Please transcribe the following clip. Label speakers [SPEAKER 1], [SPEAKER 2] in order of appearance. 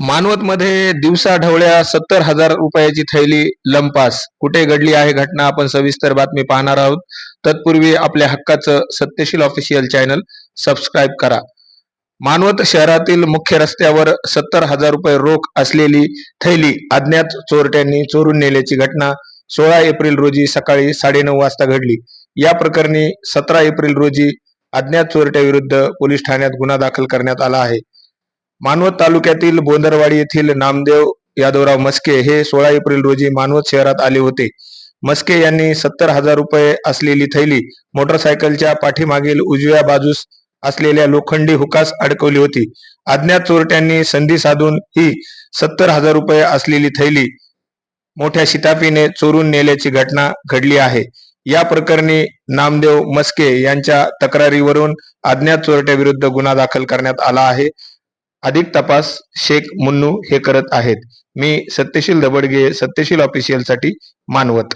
[SPEAKER 1] मानवतमध्ये दिवसा ढवळ्या 70,000 रुपयाची थैली लंपास. कुठे घडली आहे घटना, आपण सविस्तर बातमी पाहणार आहोत. तत्पूर्वी आपल्या हक्काचं सत्यशील ऑफिशियल चॅनल सबस्क्राईब करा. मानवत शहरातील मुख्य रस्त्यावर 70,000 रुपये रोख असलेली थैली अज्ञात चोरट्यांनी चोरून नेल्याची घटना 16 एप्रिल रोजी सकाळी 9:30 वाजता घडली. या प्रकरणी 17 एप्रिल रोजी अज्ञात चोरट्याविरुद्ध पोलीस ठाण्यात गुन्हा दाखल करण्यात आला आहे. मानवत तालुक्यातील बोंदरवाडी येथील नामदेव यादवराव मस्के हे 16 एप्रिल रोजी मानवत शहरात आले होते. मस्के यांनी 70,000 रुपये असलेली थैली मोटरसायकलच्या पाठीमागील उजव्या बाजूस असलेल्या लोखंडी हुकास अडकवली होती. अज्ञात चोरट्यांनी संधी साधून ही 70,000 रुपये असलेली थैली मोठ्या शिताफीने चोरून नेल्याची घटना घडली आहे. या प्रकरणी नामदेव मस्के यांच्या तक्रारीवरून अज्ञात चोरट्याविरुद्ध गुन्हा दाखल करण्यात आला आहे. अधिक तपास शेख मुन्नू हे करत आहेत. मी सत्यशील दबडगे, सत्यशील ऑफिशियल साठी, मानवत.